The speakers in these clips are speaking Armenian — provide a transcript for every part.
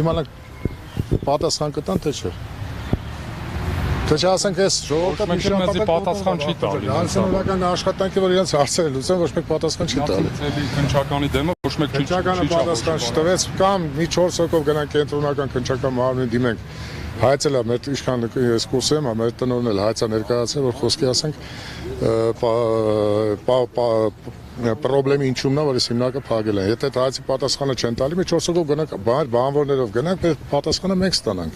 իմանանք պատասխան կտան թե չէ։ Թե չասենք այս ժողովուրդը մեզ պատասխան չի տալի։ Հանրապետական աշխատանքի որ իրենց հարցերը լուծեն ոչ մեկ պատասխան չի տալի։ Քնչականի դեմը ոչ մեկ չի պատասխան չտվեց կամ մի 4 հոգով գնանք կենտրոնական քնչական մարմնին դիմենք։ Հայցել է մեր իշխան ես կուսեմ, մեր տնօրենն էլ հայցա ներկայացել, որ խոսքի ասենք պրոբլեմի ինչումն է, որ այս հիմնակը փակել են։ Եթե հայցի պատասխանը չեն տալի, մի 4 հոգով գնանք, բանվորներով գնանք, պատասխանը մենք ստանանք։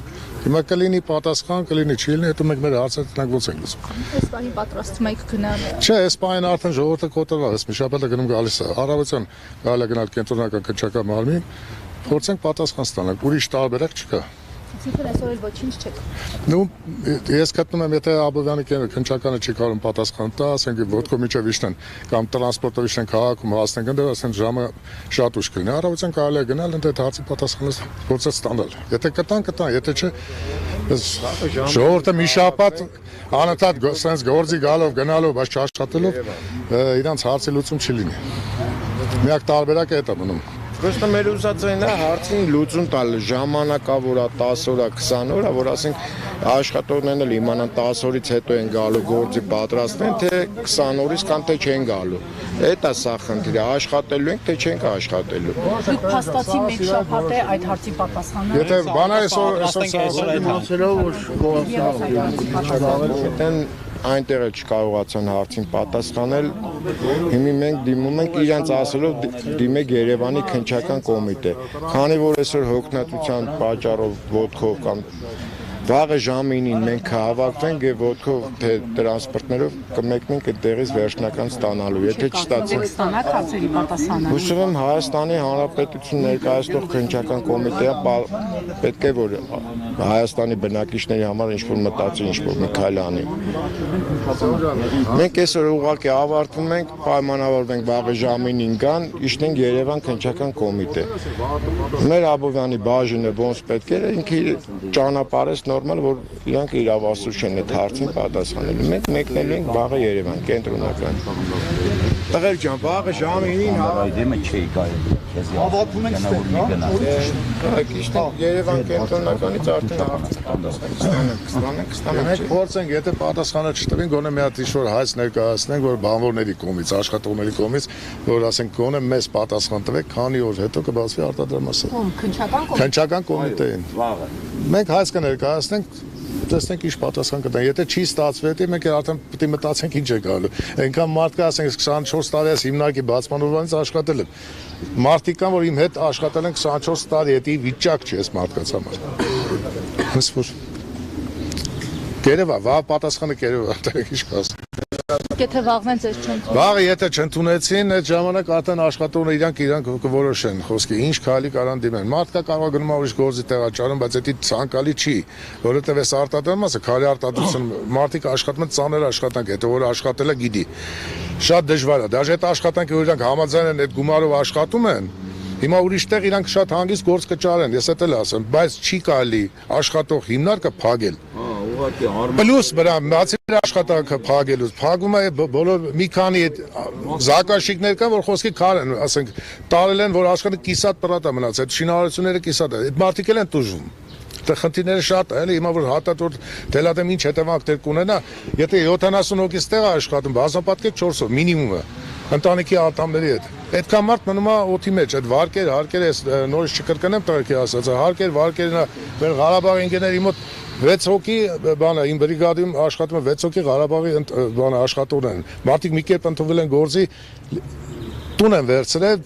Հիմա կլինի պատասխան, կլինի չի լինի, հետո մենք մեր հարցերը տնենք ոնց ենք լուծում։ Այս պահին պատրաստվում եք գնալ։ Չէ, այս պահին արդեն ժողովուրդը կոտրված է, միշապետը գնում գալիս է։ Առավոտյան գալու է գնալ կենտրոնական քնչական մարմին, փորձենք պատասխան ստանալ, ուրիշ տարբերակ չկա։ Այսինքն այսօր էլ ոչինչ չեք։ Ну, ես գտնում եմ, եթե Աբովյանի քնչականը չի կարող պատասխան տա, ասենք ոտքով միջև իշտեն կամ տրանսպորտով իշտեն քաղաքում հասնենք, ընդ ասենք ժամը շատ ուշ կլինի։ Առավոտյան կարելի է գնալ, ընդ այդ հարցի պատասխանը փորձել ստանալ։ Եթե կտան, եթե չէ, ժողովուրդը մի շաբաթ անընդհատ sense գործի գալով, գնալով, բայց չաշխատելով իրանց հարցի լուծում չի լինի։ Միակ տարբերակը դա է մնում։ Просто մեր ուզածն է հարցին լուծում տալ ժամանակավոր է 10 օր, 20 օր, որ ասենք աշխատողներն էլ իմանան 10 օրից հետո են գալու գործի պատրաստեն, թե 20 օրից կամ թե չեն գալու։ Դա սա խնդիրը, աշխատելու ենք, թե չենք աշխատելու։ Դուք փաստացի մեկ շաբաթ է այդ հարցի պատասխանը։ Եթե բանը այսօր այնտեղ էլ չկարողացան հարցին պատասխանել, հիմի մենք դիմում ենք իրանց ասելով դիմեք Երևանի քնչական կոմիտե, քանի որ այսօր հոգնածության պատճառով ոտքով կամ վաղը ժամը 9-ին մենք կհավաքվենք եւ ոտքով թե տրանսպորտներով կմեկնենք այդտեղից վերջնական ստանալու, եթե չստացենք ստանաք հարցերի պատասխանը։ Հուսով եմ Հայաստանի Հանրապետություն ներկայացնող քնչական կոմիտեը պետք է որ Հայաստանի բնակիչների համար ինչ-որ մտածի, ինչ-որ մի քայլ անի։ Մենք այսօր ուղղակի ավարտվում ենք, պայմանավորվենք վաղը ժամը 9-ին գան, իշտենք Երևան քնչական կոմիտե։ Մեր Աբովյանի բաժինը ոնց պետք է ինքը ճանապարհես նորմալ, որ իրանք իրավասու չեն այդ հարցին պատասխանելու։ Մենք մեկնելու ենք վաղը Երևան կենտրոնական։ Տղեր ջան, վաղը ժամը 9-ին դեմը չի կարելի։ Հավաքում ենք ստեղ։ Երևան կենտրոնականից արդեն Մենք փորձենք, եթե պատասխանը չտվին, գոնե մի հատ ինչ-որ հայց ներկայացնենք, որ բանվորների կողմից, աշխատողների կողմից, որ ասենք գոնե մեզ պատասխան տվեք, քանի օր հետո կբացվի արտադրամասը։ Քնչական կոմիտեին։ Մենք հայց կներկայացնենք, տեսնենք ինչ պատասխան կտան։ Եթե չի ստացվի, դա մենք արդեն պետք է մտածենք ինչ է գալու։ Այնքան մարդ կա, ասենք 24 տարի է հիմնարկի բացման օրվանից աշխատել եմ։ Մարդիկ կան, որ իմ հետ աշխատել են 24 տարի, դա վիճակ չի այս մարդկանց համար։ Հենց որ Գերեվա, վաղ պատասխանը Գերեվա, դա ինչ կասեմ։ Եթե վաղվեն ձեզ չընդունեն։ Վաղը եթե չընդունեցին, այդ ժամանակ արդեն աշխատողները իրանք կորոշեն խոսքի, ինչ քայլի կարան դիմեն։ Մարդկա կարող գնում ուրիշ գործի տեղաճարում, բայց դա ցանկալի չի, որովհետև այս արտադրամասը քարի արտադրություն մարդիկ աշխատում են ծանր աշխատանք, հետո որ աշխատելը գիտի։ Շատ դժվար է, դաժե այդ աշխատանքը որ իրանք համաձայն են այդ գումարով աշխատում են, հիմա ուրիշտեղ իրանք շատ հանգիստ գործ կճարեն, ես դա էլ ասեմ, բայց չի կարելի աշխատող հիմնարկը փակել։ Պլյուս վրա բացի աշխատանքը փակելուց, փակում է բոլոր մի քանի զակաշիկներ կան, որ խոսքի քար են, ասենք, տարել են, որ աշխատը կիսատ պրատ է մնաց, այդ շինարարությունները կիսատ է, այդ մարդիկ էլ են տուժում։ Դա խնդիրները շատ է, էլի հիմա որ հատատոր դելադեմ ինչ հետևանքներ կունենա, եթե 70 հոգից տեղ է աշխատում, բազմապատկեք 4 հոգ մինիմումը, ընտանիքի անդամների հետ։ Այդքան մարդ մնում է օդի մեջ, այդ վարկեր, հարկեր էս նորից չկրկնեմ տղերքի ասած, հարկեր, վարկերն է, մեր Ղարաբաղի ընկերների մոտ 6 հոգի բանը իմ բրիգադում աշխատում է 6 հոգի Ղարաբաղի բանը աշխատողներ են։ Մարդիկ մի կերպ ընդունվել են գործի, տուն են վերցրել,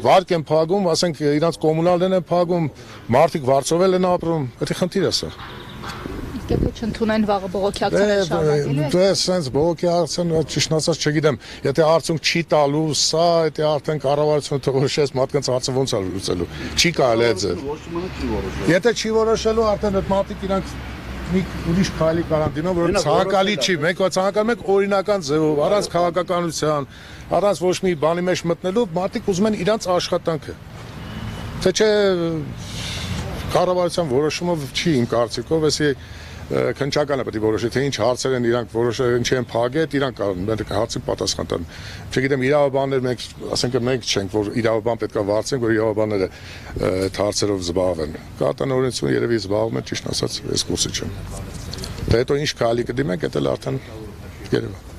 վարկ են փակում, ասենք իրանց կոմունալներն են փակում, մարդիկ վարձովել են ապրում, դա խնդիր է սա։ Եթե չընդունեն վաղը բողոքի ակցիաներ շարունակելու։ Դե sense բողոքի ակցիան ճիշտ ասած չգիտեմ, եթե արդյունք չի տալու, սա դա արդեն կառավարությունը թողոշես մարդկանց հարցը ոնց է լուծելու։ Չի կարելի է ձեր։ Եթե չի որոշելու, արդեն այդ մարդիկ իրանք մի ուրիշ քայլի կարան դիմեն, որ ցանկալի չի։ Մենք ցանկանում ենք օրինական ձևով, առանց քաղաքականության, առանց ոչ մի բանի մեջ մտնելու, մարդիկ ուզում են իրանց աշխատանքը։ Թե չէ կառավարության որոշումով չի իմ կարծիքով, էսի քննչականը պետք է որոշի, թե ինչ հարցեր են իրանք որոշել, ինչ են փակել, իրանք կարող են հարցի պատասխան տալ։ Չգիտեմ, իրավաբաններ մենք, ասենք մենք չենք, որ իրավաբան պետք է վարձենք, որ իրավաբանները այդ հարցերով զբաղվեն։ Կատանորություն երևի զբաղվում են, ճիշտ ասած, ես կուրսի չեմ։ Դե հետո ինչ քայլի կդիմենք, դա էլ արդեն երևա։